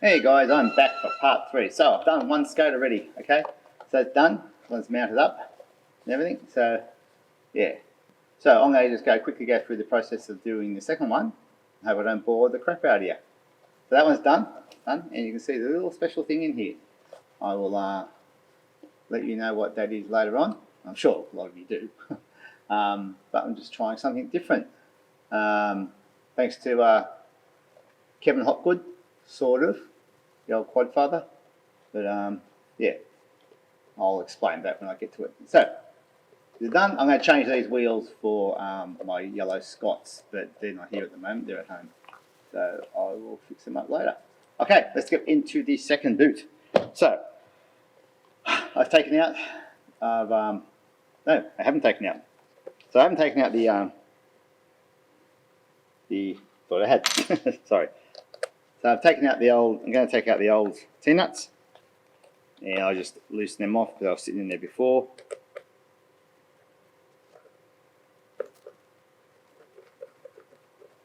Hey guys, I'm back for part 3. So I've done one skate already, okay? So it's done, one's mounted up and everything, so yeah. So I'm going to just quickly go through the process of doing the second one. I hope I don't bore the crap out of you. So that one's done, and you can see the little special thing in here. I will let you know what that is later on. I'm sure a lot of you do. But I'm just trying something different. Thanks to Kevin Hopgood, sort of, the old quad father. But yeah, I'll explain that when I get to it. So, they're done. I'm going to change these wheels for my yellow Scots, but they're not here at the moment, they're at home. So I will fix them up later. Okay, let's get into the second boot. So, I've taken out, no, I haven't taken out. So I haven't taken out thought I had, sorry. So I've taken out the old, I'm going to take out the old T-nuts. And I'll just loosen them off because I was sitting in there before.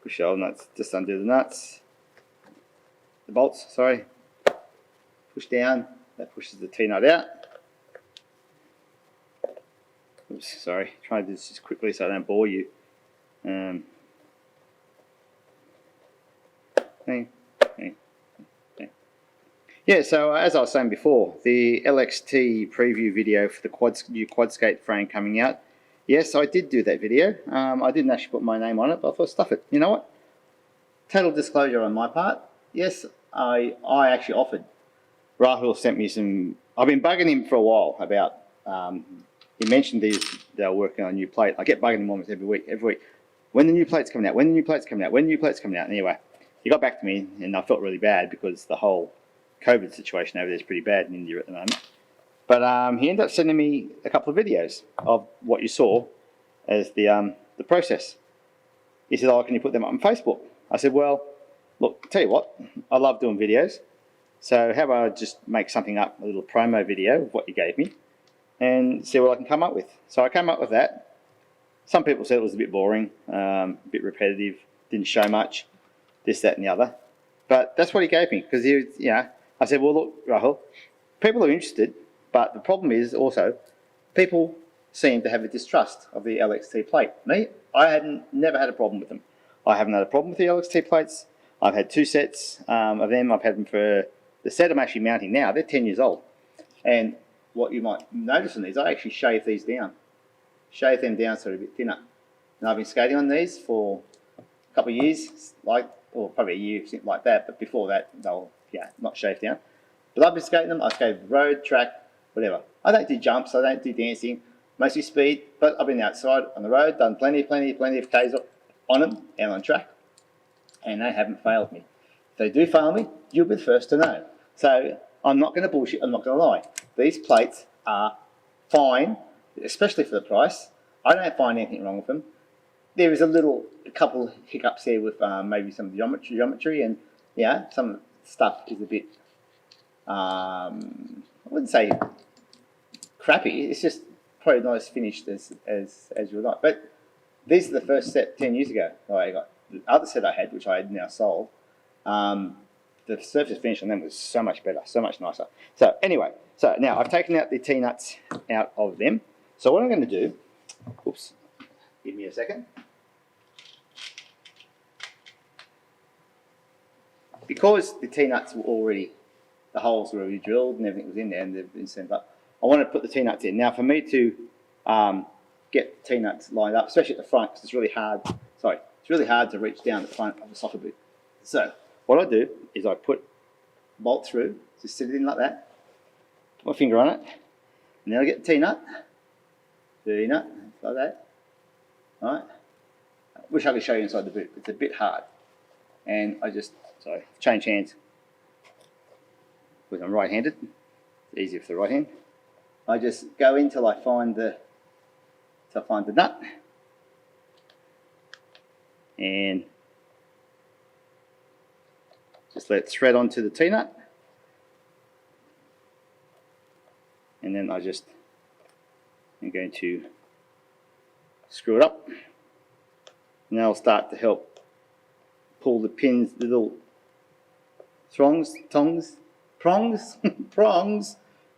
Push the old nuts, just undo the nuts. The bolts, sorry. Push down, that pushes the T-nut out. Oops, sorry, try to do this quickly so I don't bore you. Yeah, so as I was saying before, the LXT preview video for the new quad skate frame coming out. Yes, I did do that video. I didn't actually put my name on it, but I thought, stuff it. You know what? Total disclosure on my part. Yes, I actually offered. Rahul sent me some. I've been bugging him for a while about. He mentioned they were working on a new plate. I get bugging him almost every week. When the new plate's coming out? When the new plate's coming out? When the new plate's coming out? Anyway, he got back to me, and I felt really bad because the whole COVID situation over there is pretty bad in India at the moment. But he ended up sending me a couple of videos of what you saw as the process. He said, "Oh, can you put them up on Facebook?" I said, "Well, look, tell you what, I love doing videos. So how about I just make something up, a little promo video of what you gave me, and see what I can come up with." So I came up with that. Some people said it was a bit boring, a bit repetitive, didn't show much, this, that, and the other. But that's what he gave me because he was, you know. I said, "Well, look, Rahul, people are interested, but the problem is also people seem to have a distrust of the LXT plate. Me, I never had a problem with them. I haven't had a problem with the LXT plates. I've had 2 sets of them. I've had them for the set I'm actually mounting now. They're 10 years old. And what you might notice in these, I actually shave these down. Shave them down so they're a bit thinner. And I've been skating on these for a couple of years, or probably a year, something like that. But before that, they'll not shaved down. But I've been skating them. I've skated road, track, whatever. I don't do jumps. I don't do dancing. Mostly speed. But I've been outside on the road, done plenty of Ks on them and on track. And they haven't failed me. If they do fail me, you'll be the first to know. So I'm not going to bullshit. I'm not going to lie. These plates are fine, especially for the price. I don't find anything wrong with them. There is a couple hiccups here with maybe some geometry and some stuff is a bit, I wouldn't say crappy. It's just probably not as finished as you would like. But these are the first set 10 years ago. I got the other set I had, which I had now sold. The surface finish on them was so much better, so much nicer. So anyway, so now I've taken out the T-nuts out of them. So what I'm going to do, oops, give me a second. Because the T-nuts were already, the holes were already drilled and everything was in there and they've been sent up, I want to put the T-nuts in. Now for me to get T-nuts lined up, especially at the front, because it's really hard to reach down the front of the soccer boot. So what I do is I put bolt through, just sit it in like that, put my finger on it, and then I get the T-nut, like that. All right. I wish I could show you inside the boot. It's a bit hard. And I just, change hands. Because I'm right-handed. It's easier for the right hand. I just go in till I find the nut. And just let it thread onto the T-nut. And then I'm going to screw it up. And that'll start to help pull the pins, the little prongs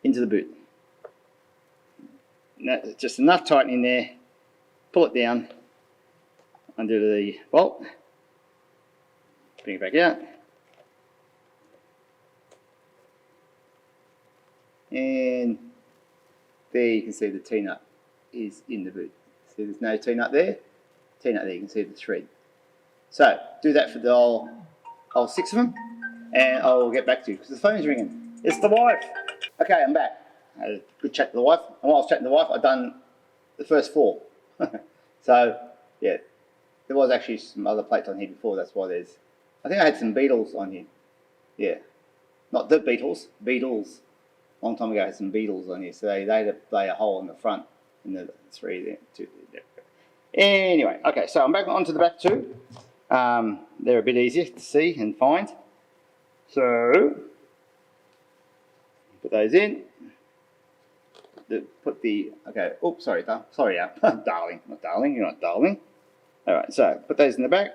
into the boot. Now, just enough tightening there. Pull it down, undo the bolt, bring it back out, and there you can see the T-nut is in the boot. See there's no T-nut there, T-nut there, you can see the thread. So do that for the whole 6 of them, and I'll get back to you because the phone's ringing. It's the wife. Okay, I'm back. I had a good chat to the wife, and while I was chatting to the wife, I'd done the first 4. So yeah, there was actually some other plates on here before, that's why there's, I think I had some beetles on here. Yeah, not the Beatles, beetles. Long time ago I had some beetles on here, so they had to play a hole in the front, in the 3 there, 2 there. Anyway, okay, so I'm back onto the back 2. They're a bit easier to see and find. So, put those in. Okay, oops, sorry, darling, not darling, you're not darling. Alright, so put those in the back,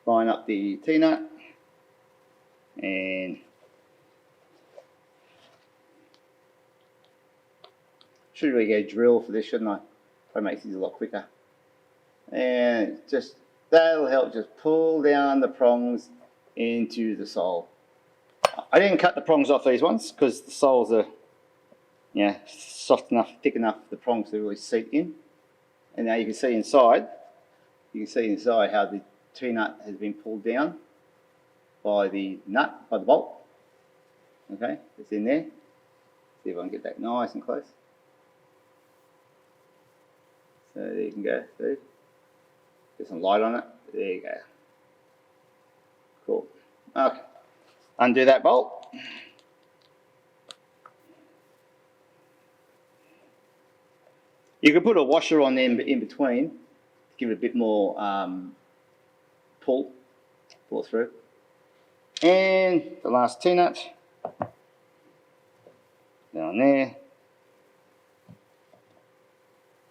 line up the T-nut, and should really get a drill for this, shouldn't I? Probably makes these a lot quicker. And just, that'll help just pull down the prongs into the sole. I didn't cut the prongs off these ones because the soles are, yeah, soft enough, thick enough for the prongs to really seat in. And now you can see inside, how the T-nut has been pulled down by the nut, by the bolt. Okay, it's in there. See if I can get that nice and close. So there you can go, see? Get some light on it. There you go. Cool. Okay. Undo that bolt. You could put a washer on them in between to give it a bit more pull through. And the last T-nut down there.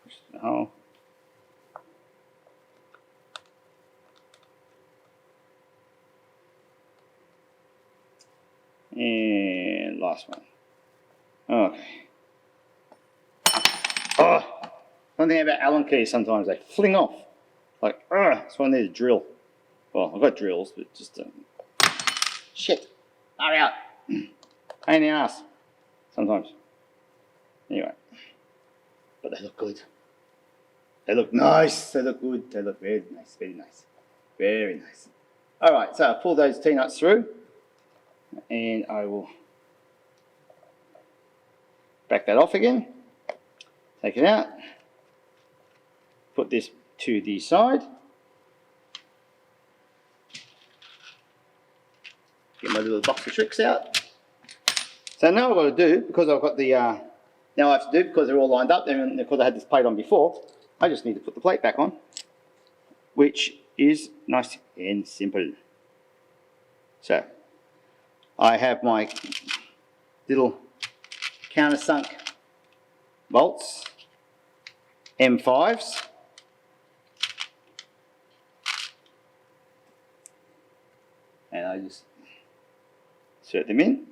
Push the hole. And last one. Okay. Oh, one thing about Allen keys, sometimes they fling off. Like, that's why I need a drill. Well, I've got drills, but just shit. Hurry out. Pain in the ass. Sometimes. Anyway. But they look good. They look nice. They look good. They look very nice. Very nice. Very nice. Alright, so I'll pull those T-nuts through. And I will back that off again. Take it out. Put this to the side. Get my little box of tricks out. So now I've got to do, because I've got the, now I have to do, because they're all lined up, and because I had this plate on before, I just need to put the plate back on, which is nice and simple. So, I have my little countersunk bolts, M5s. And I just insert them in.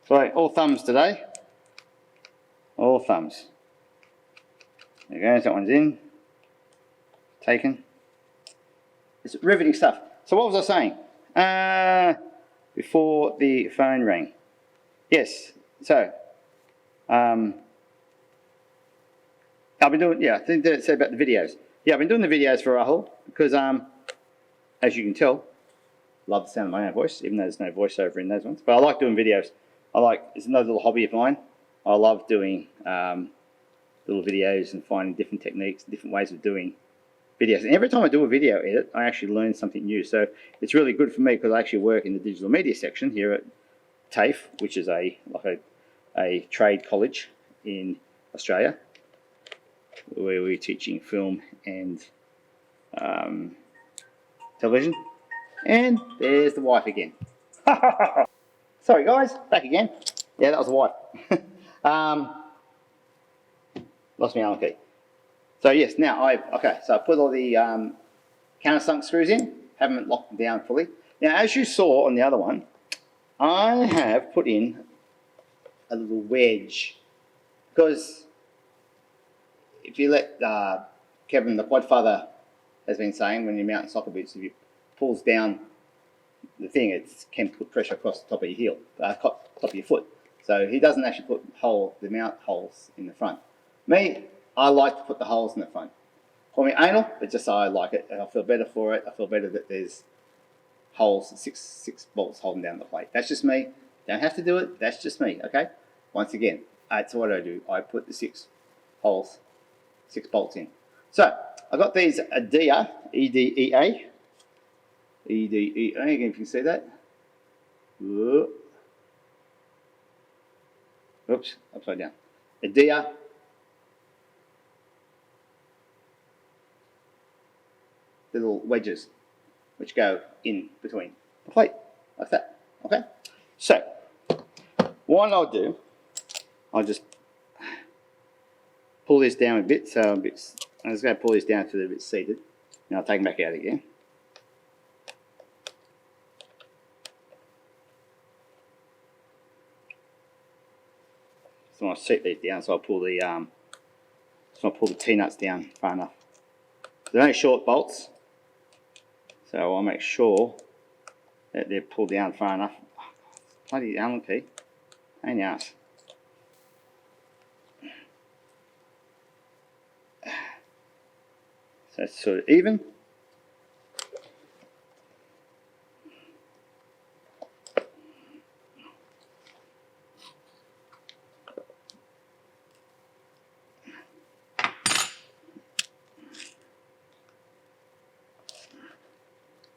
Sorry, all thumbs today. All thumbs. There you go, that one's in. Taken. It's riveting stuff. So what was I saying? Before the phone rang. Yes, so I've been doing, yeah, I think that it said about the videos. Yeah, I've been doing the videos for Rahul because as you can tell, love the sound of my own voice, even though there's no voiceover in those ones. But I like doing videos. It's another little hobby of mine. I love doing little videos and finding different techniques, different ways of doing videos. And every time I do a video edit, I actually learn something new. So it's really good for me because I actually work in the digital media section here at TAFE, which is a trade college in Australia, where we're teaching film and television. And there's the wife again. Sorry guys, back again. Yeah, that was the wife. Lost my Allen key. So yes, now I put all the countersunk screws in, haven't locked them down fully. Now as you saw on the other one, I have put in a little wedge, because if you let Kevin, the quadfather, has been saying, when you mount soccer boots, if you pulls down the thing, it can put pressure across the top of your heel, top of your foot. So he doesn't actually put the mount holes in the front. Me, I like to put the holes in the front. Call me anal, but just I like it, and I feel better for it. I feel better that there's holes, six bolts holding down the plate. That's just me. Don't have to do it. That's just me. Okay. Once again, that's what I do. I put the 6 holes, 6 bolts in. So I got these EDEA, E-D-E-A, E-D-E-A. Again, if you can see that. Oops, upside down. EDEA. Little wedges which go in between the plate, like that. Okay? So, what I'll do, I'll just pull this down a bit, so I'm just going to pull this down so they're a bit seated, and I'll take them back out again. So I'll seat these down, so I'll pull the T-nuts down far enough. They're only short bolts, so I'll make sure that they're pulled down far enough. Oh, bloody Allen key. Pain in the ass. So it's sort of even.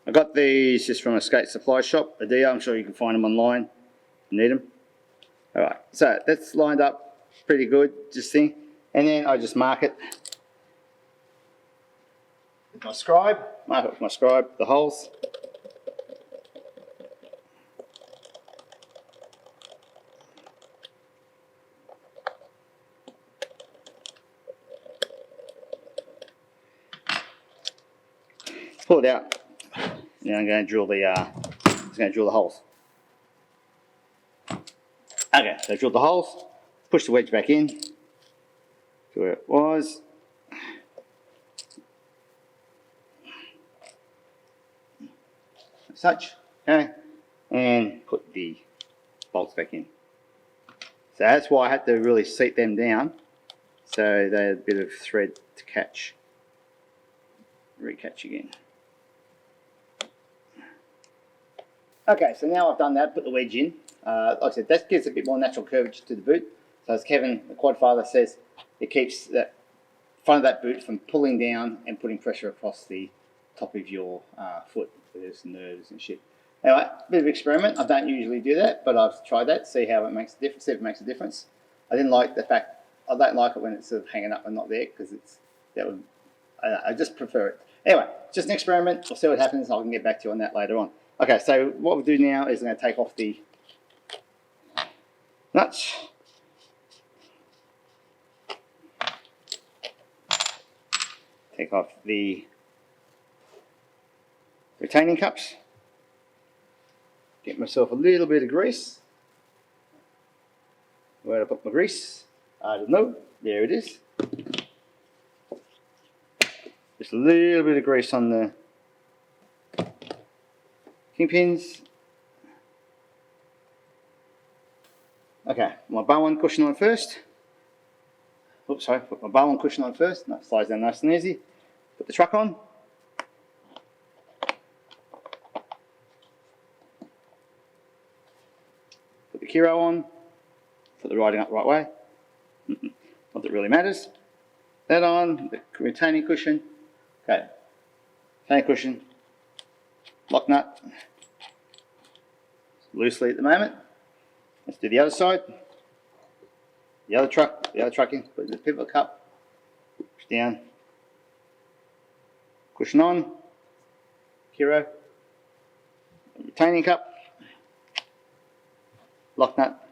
I got these just from a skate supply shop, EDEA. I'm sure you can find them online if you need them. Alright, so that's lined up pretty good, just thing. And then I just mark it with my scribe, the holes. Pull it out. Now I'm going to drill the holes. Okay, so drill the holes, push the wedge back in to where it was. As such, okay, and put the bolts back in. So that's why I had to really seat them down, so they had a bit of thread to catch, recatch again. Okay, so now I've done that, put the wedge in. Like I said, that gives a bit more natural curvature to the boot. So as Kevin, the quadfather, says, it keeps that front of that boot from pulling down and putting pressure across the top of your foot. There's nerves and shit. Anyway, bit of experiment. I don't usually do that, but I've tried that, see how it makes a difference. See if it makes a difference. I didn't like the fact. I don't like it when it's sort of hanging up and not there, because I just prefer it. Anyway, just an experiment. We'll see what happens. I can get back to you on that later on. Okay, so what we'll do now is I'm going to take off the nuts. Take off the retaining cups. Get myself a little bit of grease. Where did I put my grease? I don't know. There it is. Just a little bit of grease on the kingpins. Okay, my bow-on cushion on first. Oops, sorry, put my bow-on cushion on first. That slides down nice and easy. Put the truck on. Put the Kiro on. Put the riding up the right way. Not that it really matters. That on, the retaining cushion. Okay, retaining cushion. Lock nut. Loosely at the moment. Let's do the other side. The other truck in. Put the pivot cup. Push down. Cushion on. Kiro. Retaining cup. lock nut.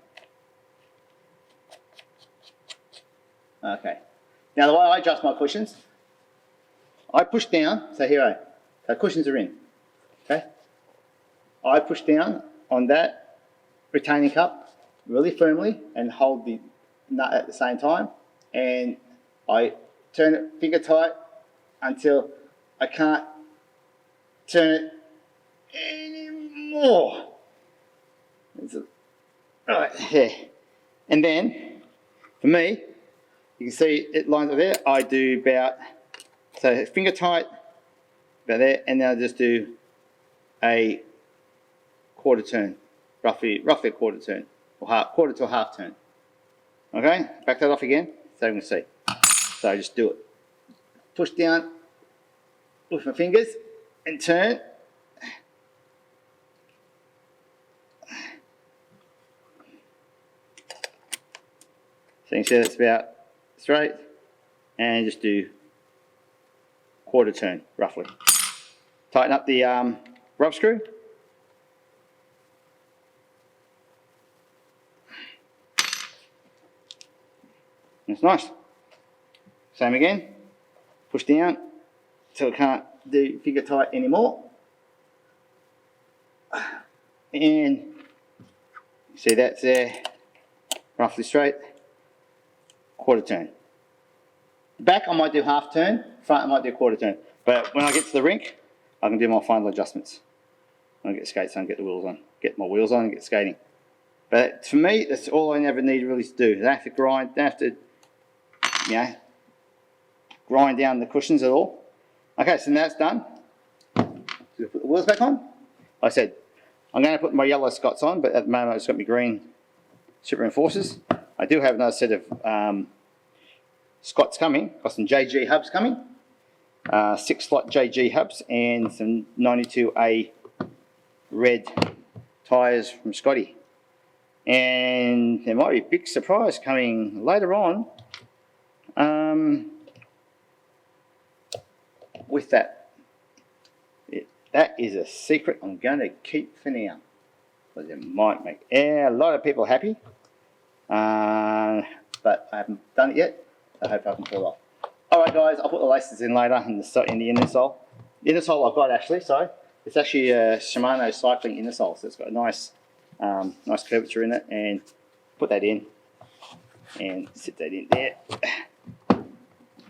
Okay. Now the way I adjust my cushions, I push down, so here I go. So cushions are in. Okay. I push down on that retaining cup really firmly and hold the nut at the same time, and I turn it finger tight until I can't turn it anymore. Right here. And then, for me, you can see it lines up there. I do about, so finger tight, about there, and then I just do a quarter turn, roughly a quarter turn, or quarter to a half turn. Okay, back that off again, so you can see. So I just do it. Push down with my fingers and turn. So you can see that's about straight, and just do quarter turn, roughly. Tighten up the rub screw. That's nice. Same again. Push down till it can't do finger tight anymore. And you see that's there, roughly straight. Quarter turn. Back I might do half turn, front I might do quarter turn. But when I get to the rink, I can do my final adjustments. When I get skates on, get the wheels on, get my wheels on and get skating. But for me, that's all I ever need really to do. I don't have to grind, don't have to, grind down the cushions at all. Okay, so now it's done. Put the wheels back on. Like I said, I'm going to put my yellow Scots on, but at the moment I've just got my green Super Reinforcers. I do have another set of Scots coming, got some JG hubs coming, 6-slot JG hubs and some 92A red tyres from Scotty. And there might be a big surprise coming later on with that. That is a secret I'm going to keep for now, because it might make a lot of people happy, but I haven't done it yet. I hope I can pull it off. Alright guys, I'll put the laces in later in the inner sole. The inner sole I've got actually, sorry. It's actually a Shimano cycling inner sole, so it's got a nice nice curvature in it, and put that in and sit that in there.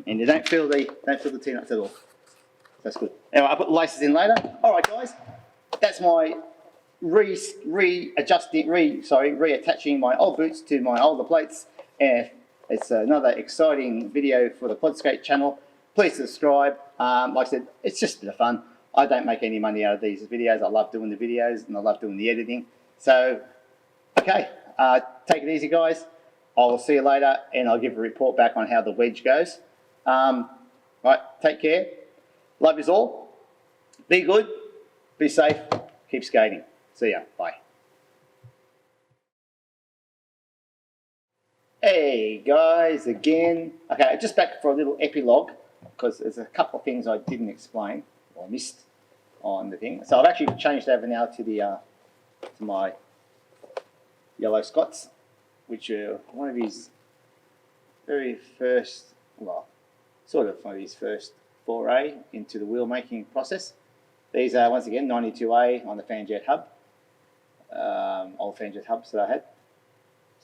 And you don't feel the T-nuts at all. That's good. Anyway, I'll put the laces in later. Alright guys, that's my reattaching my old boots to my older plates. And it's another exciting video for the Quadskate channel. Please subscribe. Like I said, it's just a bit of fun. I don't make any money out of these videos. I love doing the videos and I love doing the editing. So, okay, take it easy guys. I'll see you later and I'll give a report back on how the wedge goes. Right, take care. Love yous all. Be good. Be safe. Keep skating. See ya. Bye. Hey guys, again. Okay, just back for a little epilogue, because there's a couple of things I didn't explain or missed on the thing. So I've actually changed over now to the to my yellow Scots, which are one of his very first, well, sort of one of his first foray into the wheel making process. These are once again 92A on the fanjet hub, old fanjet hubs that I had.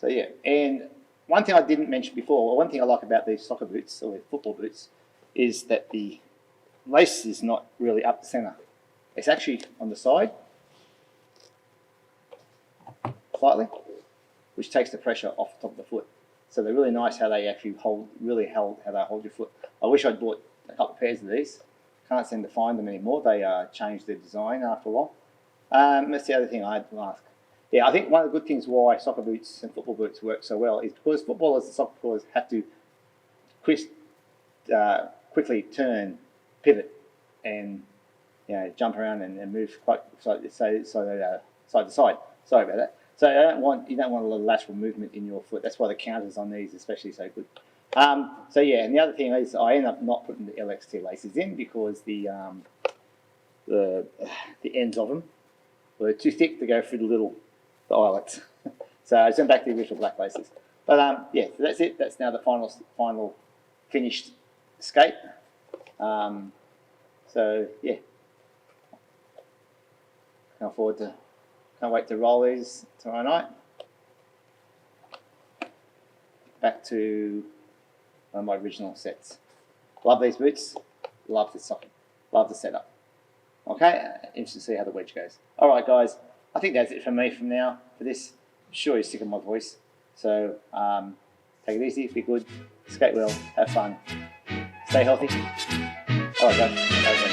So yeah, and one thing I didn't mention before, or one thing I like about these soccer boots or football boots, is that the lace is not really up the centre. It's actually on the side, slightly, which takes the pressure off the top of the foot. So they're really nice how they actually hold, how they hold your foot. I wish I'd bought a couple of pairs of these. Can't seem to find them anymore. They changed their design after a while. That's the other thing I had to ask. Yeah, I think one of the good things why soccer boots and football boots work so well is because footballers and soccer players have to quickly turn, pivot, and jump around and move quite side to side. Sorry about that. So you don't want a lot of lateral movement in your foot. That's why the counters on these especially so good. So yeah, and the other thing is I end up not putting the LXT laces in because the ends of them were too thick to go through the eyelets. So it's going back to the original black laces. But yeah, so that's it. That's now the final finished skate. So yeah, can't wait to roll these tomorrow night. Back to one of my original sets. Love these boots. Love the socket. Love the setup. Okay, interested to see how the wedge goes. All right, guys. I think that's it from me from now for this. I'm sure you're sick of my voice. So take it easy, be good, skate well, have fun, stay healthy. All right, guys.